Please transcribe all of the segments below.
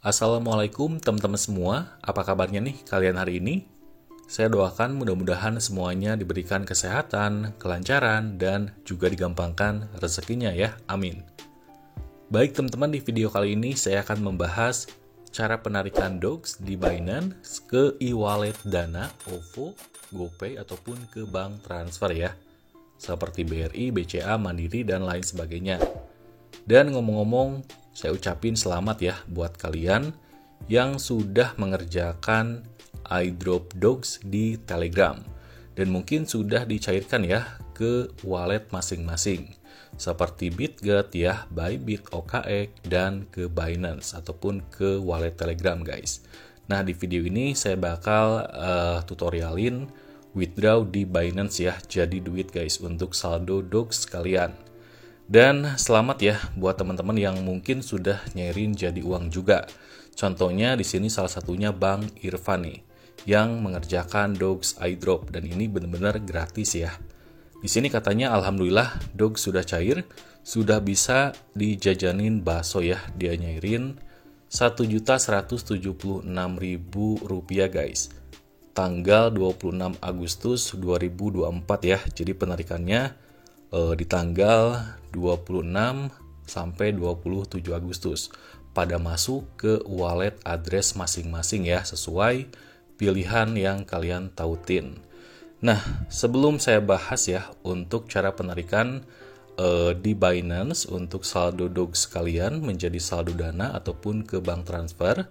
Assalamualaikum teman-teman semua, apa kabarnya nih kalian hari ini? Saya doakan mudah-mudahan semuanya diberikan kesehatan, kelancaran, dan juga digampangkan rezekinya ya, amin. Baik teman-teman, di video kali ini saya akan membahas cara penarikan DOGS di Binance ke e-wallet Dana, OVO, GoPay, ataupun ke bank transfer ya. Seperti BRI, BCA, Mandiri, dan lain sebagainya. Dan ngomong-ngomong, saya ucapin selamat ya buat kalian yang sudah mengerjakan iDrop DOGS di Telegram. Dan mungkin sudah dicairkan ya ke wallet masing-masing. Seperti BitGet ya, Bybit, OKX, dan ke Binance ataupun ke wallet Telegram guys. Nah di video ini saya bakal tutorialin withdraw di Binance ya, jadi duit guys untuk saldo DOGS kalian. Dan selamat ya buat teman-teman yang mungkin sudah nyairin jadi uang juga. Contohnya di sini salah satunya Bank Irfan nih yang mengerjakan DOGS iDrop dan ini benar-benar gratis ya. Di sini katanya alhamdulillah DOGS sudah cair, sudah bisa dijajanin bakso ya. Dia nyairin Rp1.176.000 guys. Tanggal 26 Agustus 2024 ya. Jadi penarikannya di tanggal 26 sampai 27 Agustus pada masuk ke wallet address masing-masing ya, sesuai pilihan yang kalian tautin. Nah, sebelum saya bahas ya untuk cara penarikan di Binance untuk saldo DOGS kalian menjadi saldo Dana ataupun ke bank transfer,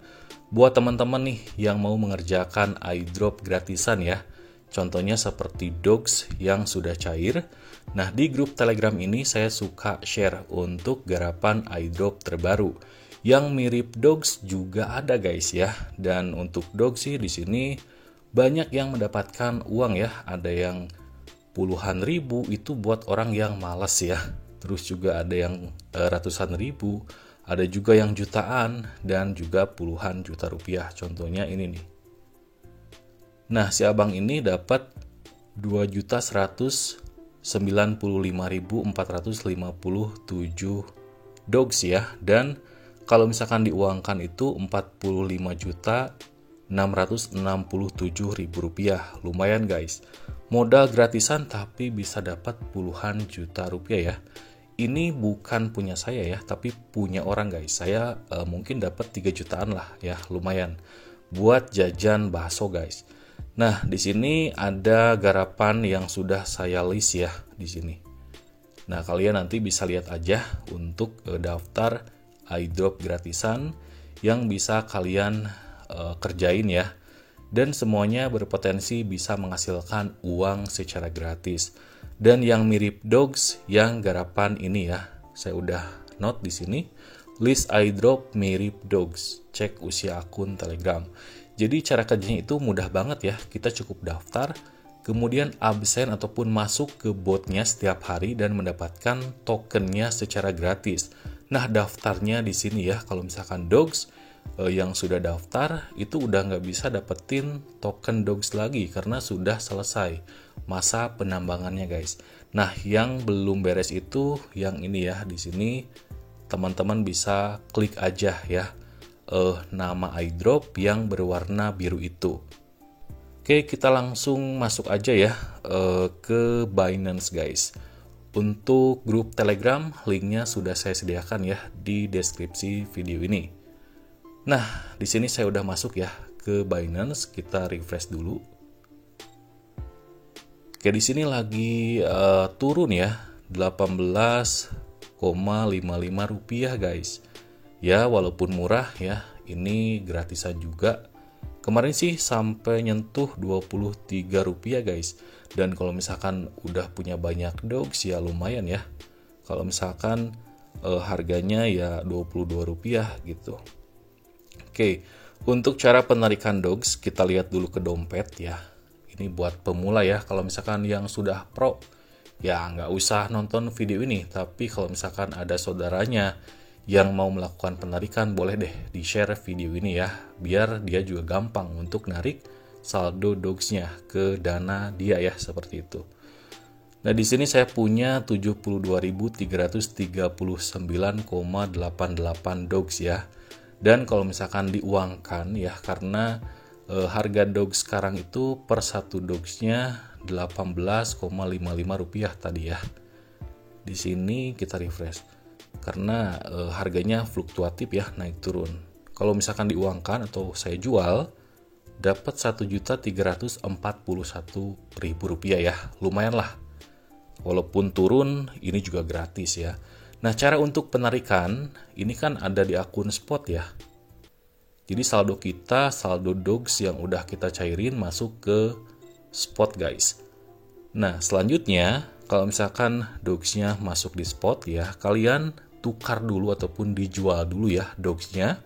buat teman-teman nih yang mau mengerjakan iDrop gratisan ya, contohnya seperti DOGS yang sudah cair. Nah, di grup Telegram ini saya suka share untuk garapan iDrop terbaru. Yang mirip DOGS juga ada guys ya. Dan untuk DOGS sih di sini banyak yang mendapatkan uang ya. Ada yang puluhan ribu, itu buat orang yang malas ya. Terus juga ada yang ratusan ribu, ada juga yang jutaan, dan juga puluhan juta rupiah. Contohnya ini nih. Nah, si abang ini dapat 2.195.457 DOGS ya. Dan kalau misalkan diuangkan itu 45.667.000 rupiah. Lumayan guys. Modal gratisan tapi bisa dapat puluhan juta rupiah ya. Ini bukan punya saya ya, tapi punya orang guys. Saya mungkin dapat 3 jutaan lah ya, lumayan. Buat jajan bakso guys. Nah, di sini ada garapan yang sudah saya list ya di sini. Nah, kalian nanti bisa lihat aja untuk daftar iDrop gratisan yang bisa kalian kerjain ya. Dan semuanya berpotensi bisa menghasilkan uang secara gratis. Dan yang mirip DOGS yang garapan ini ya, saya udah note di sini. List iDrop mirip DOGS. Cek usia akun Telegram. Jadi cara kerjanya itu mudah banget ya. Kita cukup daftar, kemudian absen ataupun masuk ke botnya setiap hari dan mendapatkan tokennya secara gratis. Nah, daftarnya di sini ya. Kalau misalkan DOGS yang sudah daftar itu udah nggak bisa dapetin token DOGS lagi karena sudah selesai masa penambangannya guys. Nah, yang belum beres itu yang ini ya. Di sini teman-teman bisa klik aja ya. Nama iDrop yang berwarna biru itu. Oke, kita langsung masuk aja ya ke Binance guys. Untuk grup Telegram, linknya sudah saya sediakan ya di deskripsi video ini. Nah, di sini saya udah masuk ya ke Binance. Kita refresh dulu. Oke, di sini lagi turun ya, 18,55 rupiah guys. Ya, walaupun murah ya, ini gratisan juga. Kemarin sih sampai nyentuh 23 rupiah guys. Dan kalau misalkan udah punya banyak DOGS ya lumayan ya. Kalau misalkan harganya ya 22 rupiah gitu. Oke, untuk cara penarikan DOGS kita lihat dulu ke dompet ya. Ini buat pemula ya. Kalau misalkan yang sudah pro ya nggak usah nonton video ini. Tapi kalau misalkan ada saudaranya yang mau melakukan penarikan, boleh deh di-share video ini ya, biar dia juga gampang untuk narik saldo DOGS-nya ke dana dia ya, seperti itu. Nah, di sini saya punya 72.339,88 DOGS ya. Dan kalau misalkan diuangkan ya, karena harga dogs sekarang itu per satu dogsnya Rp18,55 tadi ya. Di sini kita refresh karena harganya fluktuatif ya, naik turun. Kalau misalkan diuangkan atau saya jual, dapat Rp1.341.000 ya, lumayan lah. Walaupun turun, ini juga gratis ya. Nah, cara untuk penarikan ini kan ada di akun spot ya. Jadi saldo kita, saldo dogs yang udah kita cairin masuk ke spot guys. Nah, selanjutnya kalau misalkan dogsnya masuk di spot ya, kalian tukar dulu ataupun dijual dulu ya dogsnya.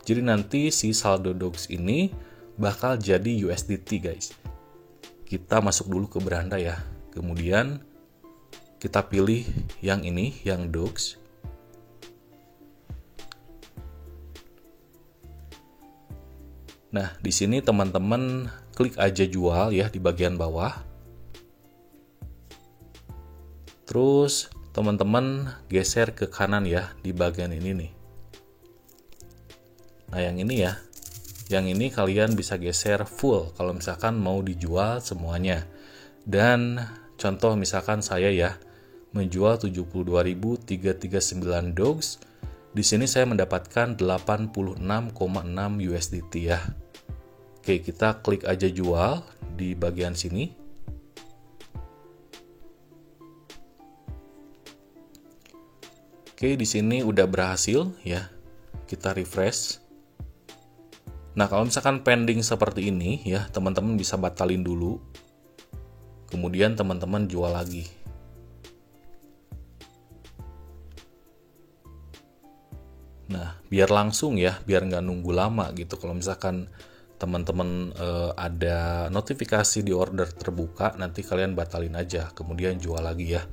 Jadi nanti si saldo dogs ini bakal jadi USDT guys. Kita masuk dulu ke beranda ya. Kemudian kita pilih yang ini, yang dogs. Nah, di sini teman-teman klik aja jual ya di bagian bawah. Terus teman-teman geser ke kanan ya di bagian ini nih. Nah, yang ini ya. Yang ini kalian bisa geser full kalau misalkan mau dijual semuanya. Dan contoh misalkan saya ya menjual 72.339 dogs. Di sini saya mendapatkan 86,6 USDT ya. Oke, kita klik aja jual di bagian sini. Oke, di sini udah berhasil ya. Kita refresh. Nah, kalau misalkan pending seperti ini ya, teman-teman bisa batalin dulu. Kemudian teman-teman jual lagi. Nah, biar langsung ya, biar nggak nunggu lama gitu. Kalau misalkan teman-teman ada notifikasi di order terbuka, nanti kalian batalin aja, kemudian jual lagi ya.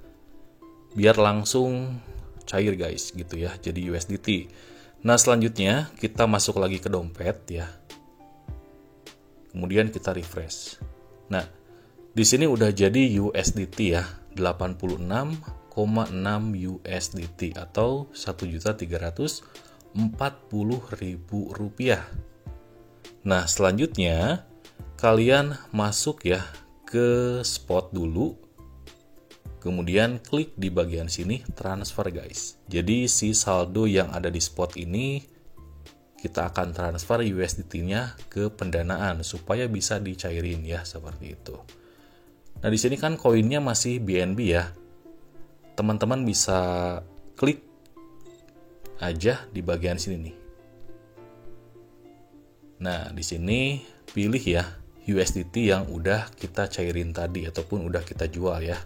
Biar langsung cair guys gitu ya, jadi USDT. Nah, selanjutnya kita masuk lagi ke dompet ya. Kemudian kita refresh. Nah, di sini udah jadi USDT ya, 86,6 USDT atau Rp1.340.000. Nah, selanjutnya kalian masuk ya ke spot dulu. Kemudian klik di bagian sini transfer guys. Jadi si saldo yang ada di spot ini kita akan transfer USDT-nya ke pendanaan supaya bisa dicairin ya, seperti itu. Nah, di sini kan koinnya masih BNB ya. Teman-teman bisa klik aja di bagian sini nih. Nah, di sini pilih ya USDT yang udah kita cairin tadi ataupun udah kita jual ya.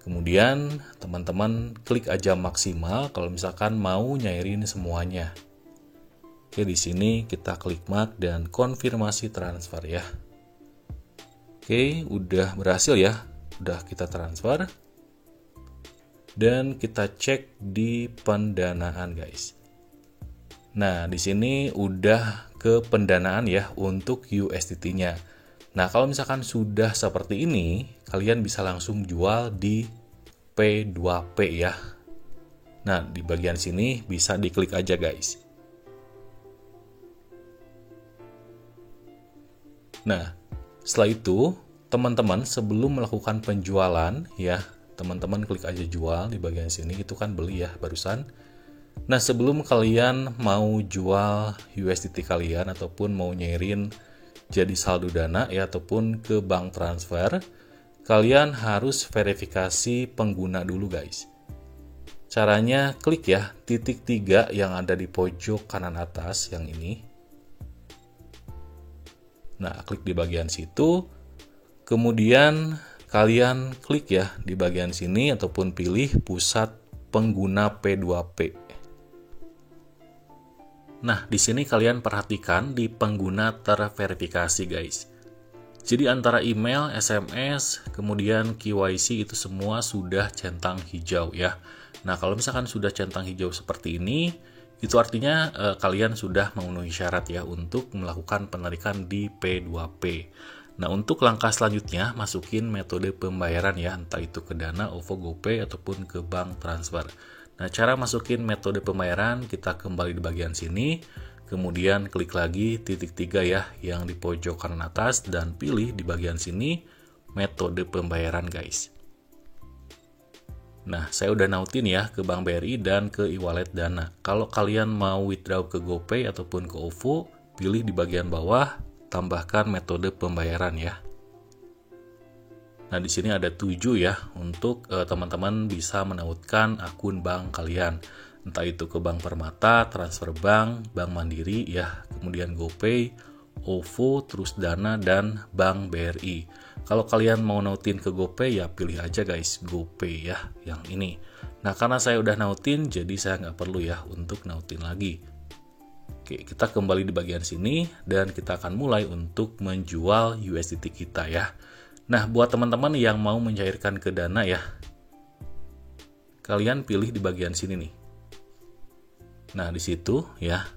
Kemudian teman-teman klik aja maksimal kalau misalkan mau nyairin semuanya. Oke, di sini kita klik mark dan konfirmasi transfer ya. Oke, udah berhasil ya. Udah kita transfer. Dan kita cek di pendanaan guys. Nah, di sini udah ke pendanaan ya untuk USDT-nya. Nah, kalau misalkan sudah seperti ini, kalian bisa langsung jual di P2P ya. Nah, di bagian sini bisa diklik aja guys. Nah, setelah itu, teman-teman sebelum melakukan penjualan ya, teman-teman klik aja jual di bagian sini, itu kan beli ya barusan. Nah, sebelum kalian mau jual USDT kalian ataupun mau nyairin jadi saldo dana ya ataupun ke bank transfer, kalian harus verifikasi pengguna dulu guys. Caranya klik ya titik 3 yang ada di pojok kanan atas yang ini. Nah, klik di bagian situ. Kemudian kalian klik ya di bagian sini ataupun pilih pusat pengguna P2P. Nah, di sini kalian perhatikan di pengguna terverifikasi guys. Jadi antara email, SMS, kemudian KYC itu semua sudah centang hijau ya. Nah, kalau misalkan sudah centang hijau seperti ini, itu artinya kalian sudah memenuhi syarat ya untuk melakukan penarikan di P2P. Nah, untuk langkah selanjutnya, masukin metode pembayaran ya, entah itu ke Dana, OVO, GoPay, ataupun ke bank transfer. Nah, cara masukin metode pembayaran, kita kembali di bagian sini, kemudian klik lagi titik 3 ya, yang di pojok kanan atas, dan pilih di bagian sini, metode pembayaran guys. Nah, saya udah nautin ya ke Bank BRI dan ke e-wallet Dana. Kalau kalian mau withdraw ke GoPay ataupun ke OVO, pilih di bagian bawah, tambahkan metode pembayaran ya. Nah, di sini ada 7 ya untuk teman-teman bisa menautkan akun bank kalian. Entah itu ke Bank Permata, Transfer Bank, Bank Mandiri ya, kemudian GoPay, OVO, terus Dana, dan Bank BRI. Kalau kalian mau nautin ke GoPay ya pilih aja guys GoPay ya yang ini. Nah, karena saya udah nautin jadi saya nggak perlu ya untuk nautin lagi. Oke, kita kembali di bagian sini dan kita akan mulai untuk menjual USDT kita ya. Nah, buat teman-teman yang mau mencairkan ke Dana ya, kalian pilih di bagian sini nih. Nah, di situ ya,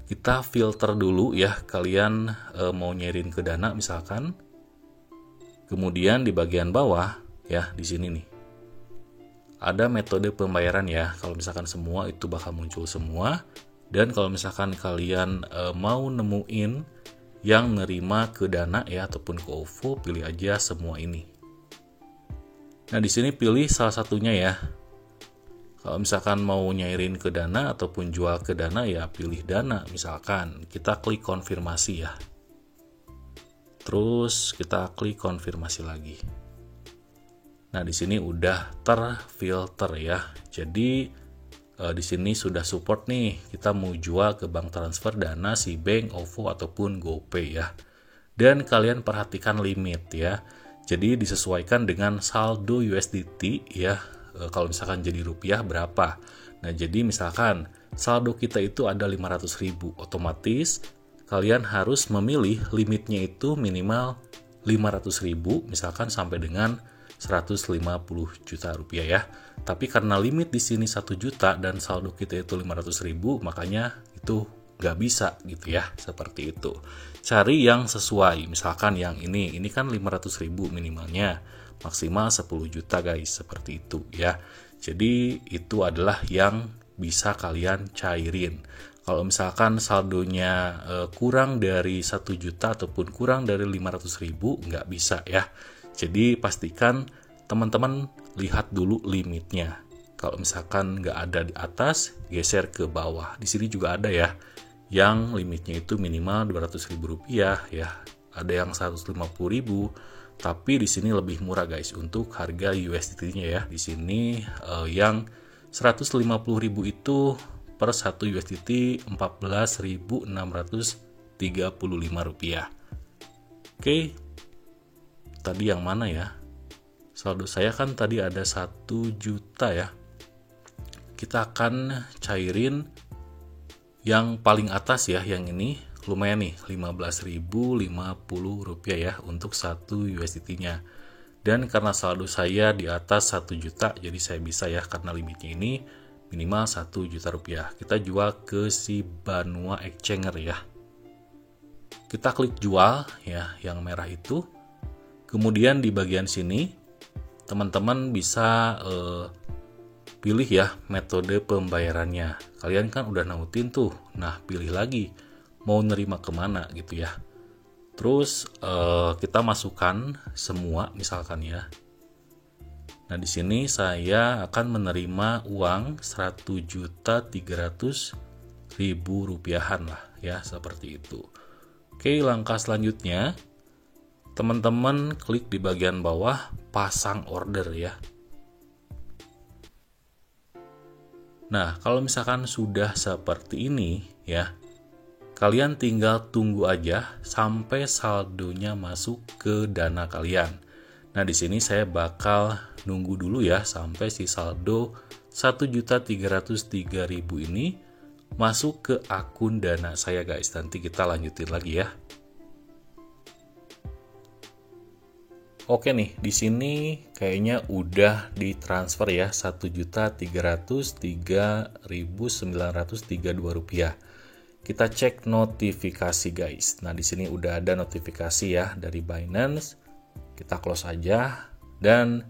kita filter dulu ya, kalian mau nyairin ke Dana misalkan. Kemudian di bagian bawah ya, di sini nih, ada metode pembayaran ya. Kalau misalkan semua itu bakal muncul semua. Dan kalau misalkan kalian mau nemuin yang nerima ke Dana ya ataupun ke OVO, pilih aja semua ini. Nah, di sini pilih salah satunya ya. Kalau misalkan mau nyairin ke Dana ataupun jual ke Dana ya pilih Dana misalkan. Kita klik konfirmasi ya. Terus kita klik konfirmasi lagi. Nah, di sini udah terfilter ya. Jadi di sini sudah support nih, kita mau jual ke bank transfer Dana, Cbank, OVO ataupun GoPay ya. Dan kalian perhatikan limit ya. Jadi disesuaikan dengan saldo USDT ya. Kalau misalkan jadi rupiah berapa. Nah, jadi misalkan saldo kita itu ada 500.000, otomatis kalian harus memilih limitnya itu minimal 500.000 misalkan sampai dengan 150 juta rupiah ya. Tapi karena limit di sini 1 juta dan saldo kita itu 500.000, makanya itu nggak bisa gitu ya, seperti itu. Cari yang sesuai, misalkan yang ini kan 500.000 minimalnya, maksimal 10 juta guys, seperti itu ya. Jadi itu adalah yang bisa kalian cairin. Kalau misalkan saldonya kurang dari 1 juta ataupun kurang dari 500.000, nggak bisa ya. Jadi pastikan teman-teman lihat dulu limitnya. Kalau misalkan nggak ada di atas, geser ke bawah. Di sini juga ada ya, yang limitnya itu minimal 200.000 rupiah ya. Ada yang 150.000, tapi di sini lebih murah guys untuk harga USDT-nya ya. Di sini yang 150.000 itu per 1 USDT 14.635 rupiah. Oke. Tadi yang mana ya? Saldo saya kan tadi ada 1 juta ya. Kita akan cairin yang paling atas ya, yang ini lumayan nih, 15.050 rupiah ya untuk 1 USDT-nya. Dan karena saldo saya di atas 1 juta, jadi saya bisa ya, karena limitnya ini minimal 1 juta rupiah. Kita jual ke si Banua Exchanger ya. Kita klik jual ya, yang merah itu. Kemudian di bagian sini, teman-teman bisa pilih ya metode pembayarannya. Kalian kan udah nautin tuh, nah pilih lagi mau nerima kemana gitu ya. Terus kita masukkan semua misalkan ya. Nah, di sini saya akan menerima uang 1.300.000 rupiahan lah ya, seperti itu. Oke, langkah selanjutnya teman-teman klik di bagian bawah pasang order ya. Nah, kalau misalkan sudah seperti ini ya, kalian tinggal tunggu aja sampai saldonya masuk ke Dana kalian. Nah, di sini saya bakal nunggu dulu ya sampai si saldo 1.303.000 ini masuk ke akun Dana saya guys. Nanti kita lanjutin lagi ya. Oke nih, di sini kayaknya udah ditransfer ya 1.303.932 rupiah. Kita cek notifikasi guys. Nah, di sini udah ada notifikasi ya dari Binance. Kita close aja dan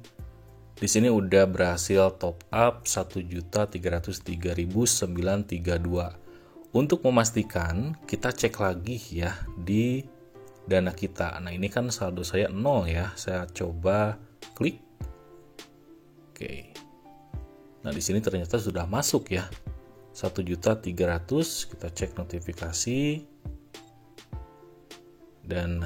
Di sini udah berhasil top up 1.303.932. Untuk memastikan, kita cek lagi ya di dana kita. Nah, ini kan saldo saya 0 ya. Saya coba klik. Oke. Nah, di sini ternyata sudah masuk ya. 1.300.000, kita cek notifikasi. Dan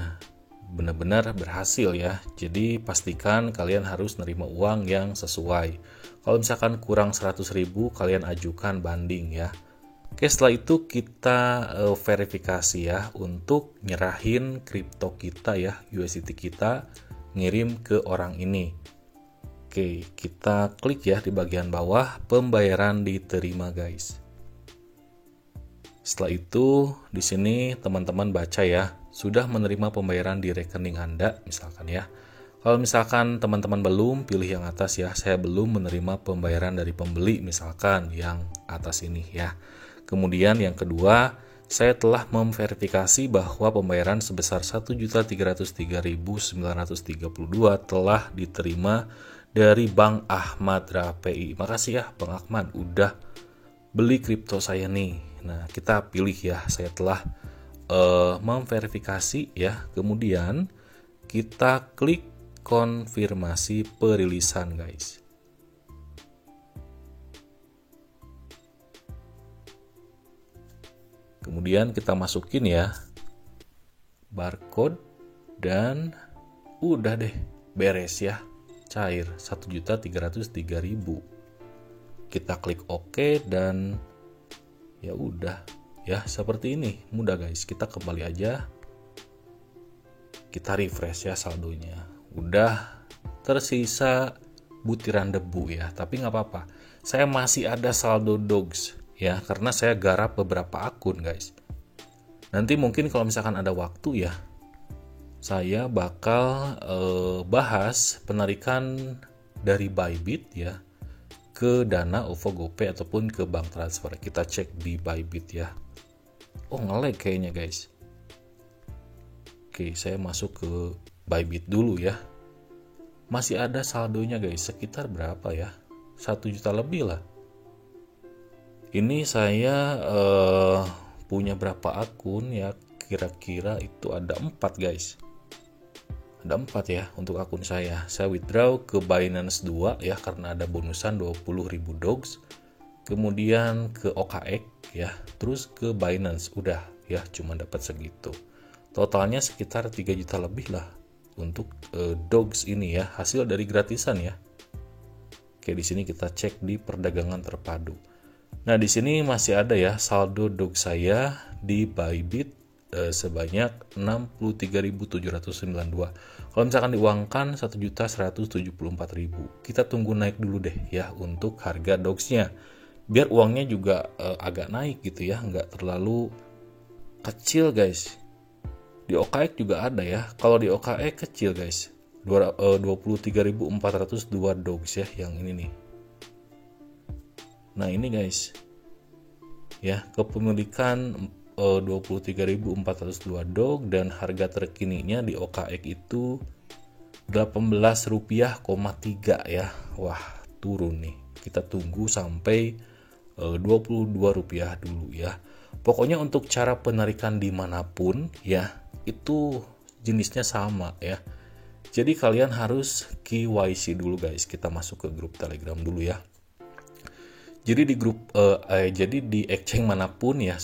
benar-benar berhasil ya. Jadi pastikan kalian harus nerima uang yang sesuai. Kalau misalkan kurang 100.000, kalian ajukan banding ya. Oke, setelah itu kita verifikasi ya untuk nyerahin kripto kita ya, USDT kita, ngirim ke orang ini. Oke, kita klik ya di bagian bawah, pembayaran diterima guys. Setelah itu di sini teman-teman baca ya, sudah menerima pembayaran di rekening Anda misalkan ya. Kalau misalkan teman-teman belum, pilih yang atas ya. Saya belum menerima pembayaran dari pembeli misalkan yang atas ini ya. Kemudian yang kedua, saya telah memverifikasi bahwa pembayaran sebesar 1.303.932 telah diterima dari Bank Ahmad Rapi. Makasih ya Bang Ahmad udah beli kripto saya nih. Nah, kita pilih ya, saya telah memverifikasi ya. Kemudian kita klik konfirmasi perilisan guys. Kemudian kita masukin ya barcode dan udah deh beres ya, cair 1.303.000. Kita klik OK dan ya udah ya, seperti ini, mudah guys. Kita kembali aja, kita refresh ya saldonya. Udah tersisa butiran debu ya, tapi nggak apa-apa. Saya masih ada saldo dogs ya, karena saya garap beberapa akun guys. Nanti mungkin kalau misalkan ada waktu ya, saya bakal bahas penarikan dari Bybit ya ke Dana, OVO, GoPay ataupun ke bank transfer. Kita cek di Bybit ya. Oh, nge-lag kayaknya guys. Oke, saya masuk ke Bybit dulu ya. Masih ada saldonya guys, sekitar berapa ya? 1 juta lebih lah. Ini saya punya berapa akun ya? Kira-kira itu ada 4 guys. Ada 4 ya untuk akun saya. Saya withdraw ke Binance 2 ya, karena ada bonusan 20.000 dogs. Kemudian ke OKX ya, terus ke Binance, udah ya, cuma dapat segitu. Totalnya sekitar 3 juta lebih lah untuk dogs ini ya, hasil dari gratisan ya. Oke, di sini kita cek di perdagangan terpadu. Nah, di sini masih ada ya saldo dogs saya di Bybit sebanyak 63.792. Kalau misalkan diuangkan 1.174.000. Kita tunggu naik dulu deh ya untuk harga dogsnya. Biar uangnya juga agak naik gitu ya, nggak terlalu kecil guys. Di OKX juga ada ya. Kalau di OKX kecil guys, 23.402 dogs ya yang ini nih. Nah, ini guys ya, kepemilikan 23.402 dog dan harga terkininya di OKX itu Rp18,3 ya. Wah, turun nih. Kita tunggu sampai Rp22 dulu ya. Pokoknya untuk cara penarikan dimanapun ya, itu jenisnya sama ya. Jadi kalian harus KYC dulu guys. Kita masuk ke grup Telegram dulu ya. Jadi di grup jadi di exchange manapun ya,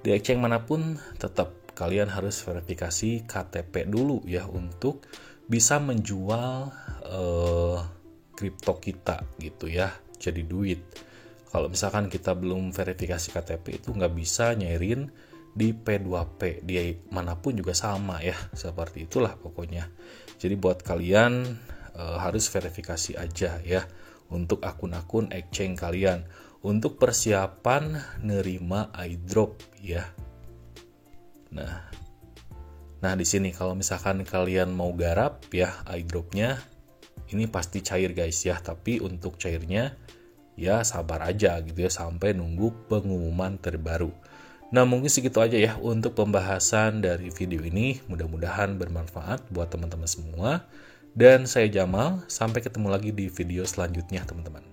di exchange manapun tetap kalian harus verifikasi KTP dulu ya untuk bisa menjual kripto kita gitu ya, jadi duit. Kalau misalkan kita belum verifikasi KTP itu nggak bisa nyairin di P2P, di manapun juga sama ya, seperti itulah pokoknya. Jadi buat kalian harus verifikasi aja ya untuk akun-akun exchange kalian untuk persiapan nerima airdrop ya. Nah di sini kalau misalkan kalian mau garap ya airdropnya, ini pasti cair guys ya, tapi untuk cairnya ya sabar aja gitu ya sampai nunggu pengumuman terbaru. Nah, mungkin segitu aja ya untuk pembahasan dari video ini. Mudah-mudahan bermanfaat buat teman-teman semua. Dan saya Jamal, sampai ketemu lagi di video selanjutnya teman-teman.